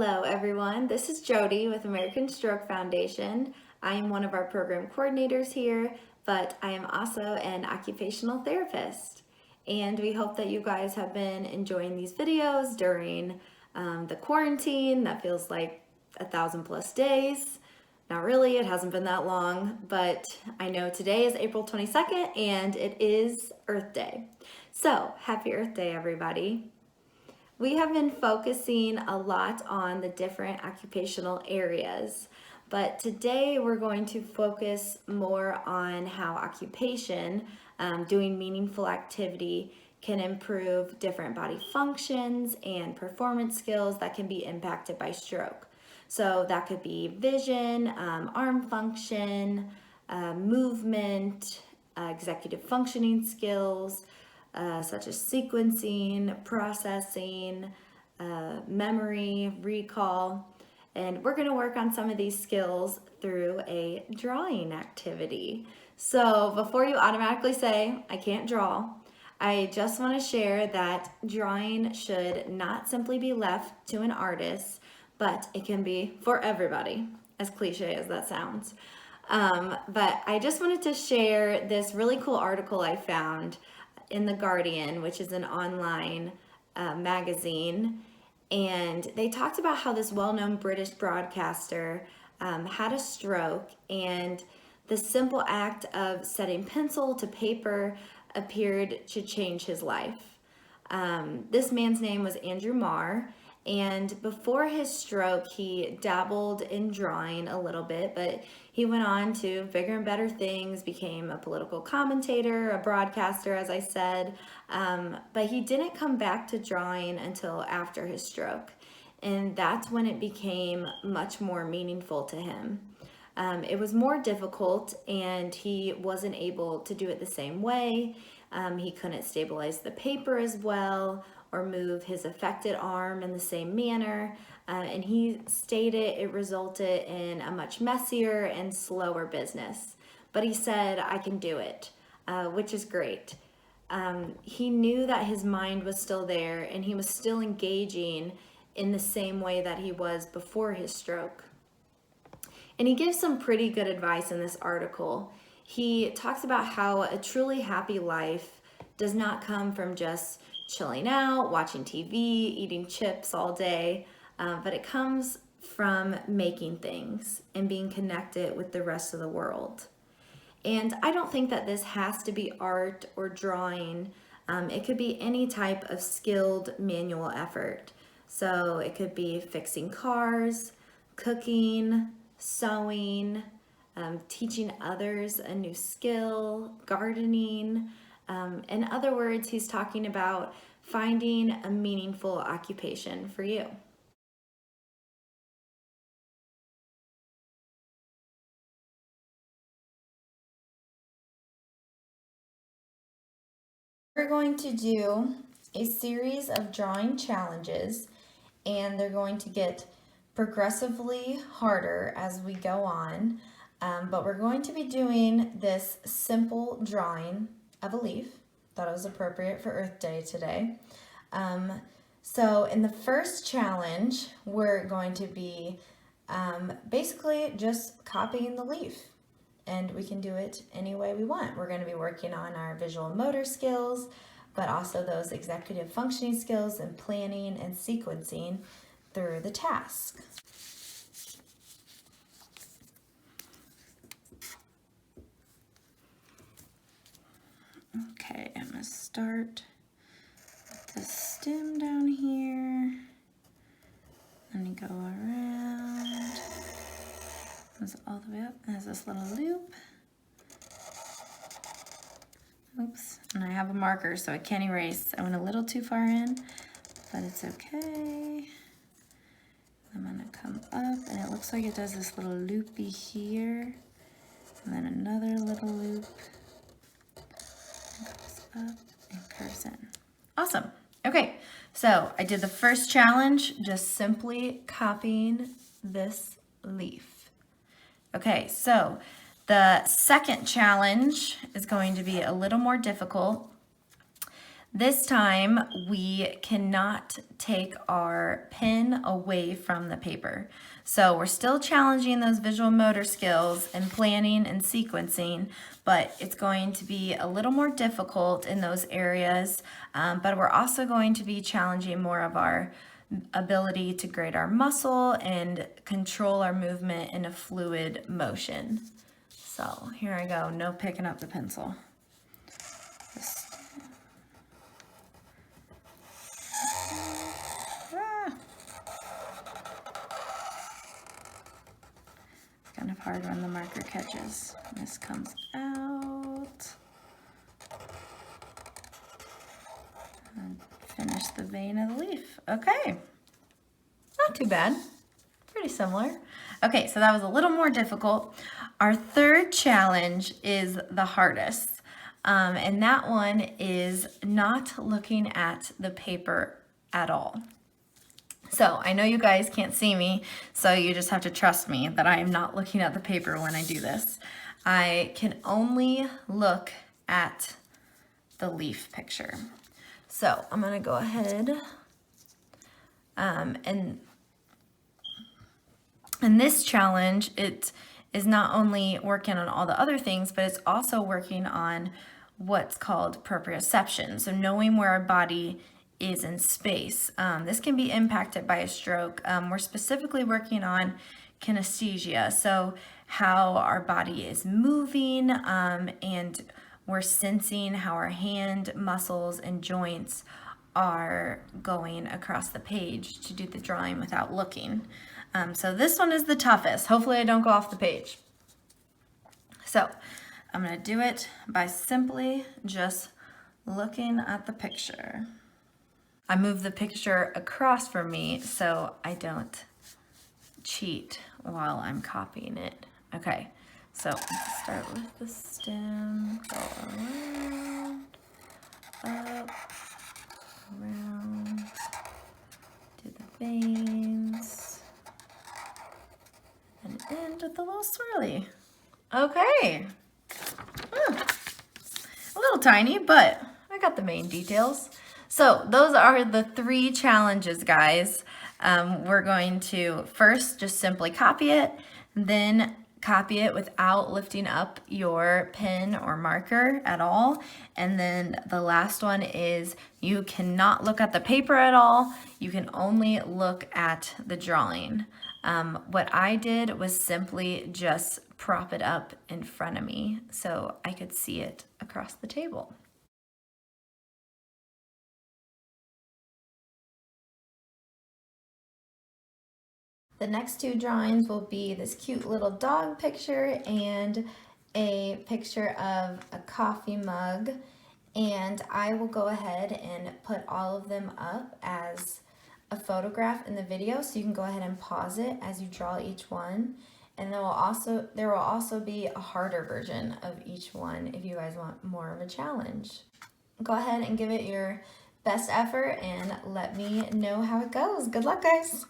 Hello everyone, this is Jody with American Stroke Foundation. I am one of our program coordinators here, but I am also an occupational therapist. And we hope that you guys have been enjoying these videos during the quarantine that feels like 1,000+ days. Not really, it hasn't been that long, but I know today is April 22nd and it is Earth Day. So happy Earth Day, everybody. We have been focusing a lot on the different occupational areas, but today we're going to focus more on how occupation, doing meaningful activity, can improve different body functions and performance skills that can be impacted by stroke. So that could be vision, arm function, movement, executive functioning skills, such as sequencing, processing, memory, recall. And we're going to work on some of these skills through a drawing activity. So before you automatically say, I can't draw, I just want to share that drawing should not simply be left to an artist, but it can be for everybody, as cliche as that sounds. But I just wanted to share this really cool article I found in The Guardian, which is an online magazine. And they talked about how this well-known British broadcaster had a stroke, and the simple act of setting pencil to paper appeared to change his life. This man's name was Andrew Marr, and before his stroke, he dabbled in drawing a little bit, but he went on to bigger and better things, became a political commentator, a broadcaster, as I said, but he didn't come back to drawing until after his stroke, and that's when it became much more meaningful to him. It was more difficult, and he wasn't able to do it the same way. He couldn't stabilize the paper as well or move his affected arm in the same manner. And he stated it resulted in a much messier and slower business. But he said, I can do it, which is great. He knew that his mind was still there and he was still engaging in the same way that he was before his stroke. And he gives some pretty good advice in this article. He talks about how a truly happy life does not come from just chilling out, watching TV, eating chips all day, but it comes from making things and being connected with the rest of the world. And I don't think that this has to be art or drawing. It could be any type of skilled manual effort. So it could be fixing cars, cooking, sewing, teaching others a new skill, gardening. In other words, he's talking about finding a meaningful occupation for you. We're going to do a series of drawing challenges, and they're going to get progressively harder as we go on. But we're going to be doing this simple drawing of a leaf. Thought it was appropriate for Earth Day today. So in the first challenge, we're going to be basically just copying the leaf, and we can do it any way we want. We're going to be working on our visual and motor skills, but also those executive functioning skills and planning and sequencing through the task. Okay, I'm going to start with the stem down here. Let me go around. Goes all the way up. There's this little loop. Oops, and I have a marker so I can't erase. I went a little too far in, but it's okay. I'm gonna come up, and it looks like it does this little loopy here, and then another little loop. Goes up and curves in. Awesome. Okay, so I did the first challenge, just simply copying this leaf. Okay, so the second challenge is going to be a little more difficult. This time we cannot take our pen away from the paper. So we're still challenging those visual motor skills and planning and sequencing, but it's going to be a little more difficult in those areas. But we're also going to be challenging more of our ability to grade our muscle and control our movement in a fluid motion. So here I go, no picking up the pencil. Kind of hard when the marker catches. This comes out. And finish the vein of the leaf. Okay, not too bad. Pretty similar. Okay, so that was a little more difficult. Our third challenge is the hardest. And that one is not looking at the paper at all. So I know you guys can't see me, so you just have to trust me that I am not looking at the paper when I do this. I can only look at the leaf picture. So I'm gonna go ahead and in this challenge, it is not only working on all the other things, but it's also working on what's called proprioception. So knowing where our body is in space. This can be impacted by a stroke. We're specifically working on kinesthesia, so how our body is moving, and we're sensing how our hand muscles and joints are going across the page to do the drawing without looking. So this one is the toughest. Hopefully I don't go off the page. So I'm going to do it by simply just looking at the picture. I move the picture across from me so I don't cheat while I'm copying it. Okay, so let's start with the stem, go around, up, around, do the veins, and end with a little swirly. Okay, a little tiny, but I got the main details. So those are the 3 challenges, guys. We're going to first just simply copy it, then copy it without lifting up your pen or marker at all. And then the last one is you cannot look at the paper at all. You can only look at the drawing. What I did was simply just prop it up in front of me so I could see it across the table. The next 2 drawings will be this cute little dog picture and a picture of a coffee mug. And I will go ahead and put all of them up as a photograph in the video, so you can go ahead and pause it as you draw each one. And there will also be a harder version of each one if you guys want more of a challenge. Go ahead and give it your best effort and let me know how it goes. Good luck, guys.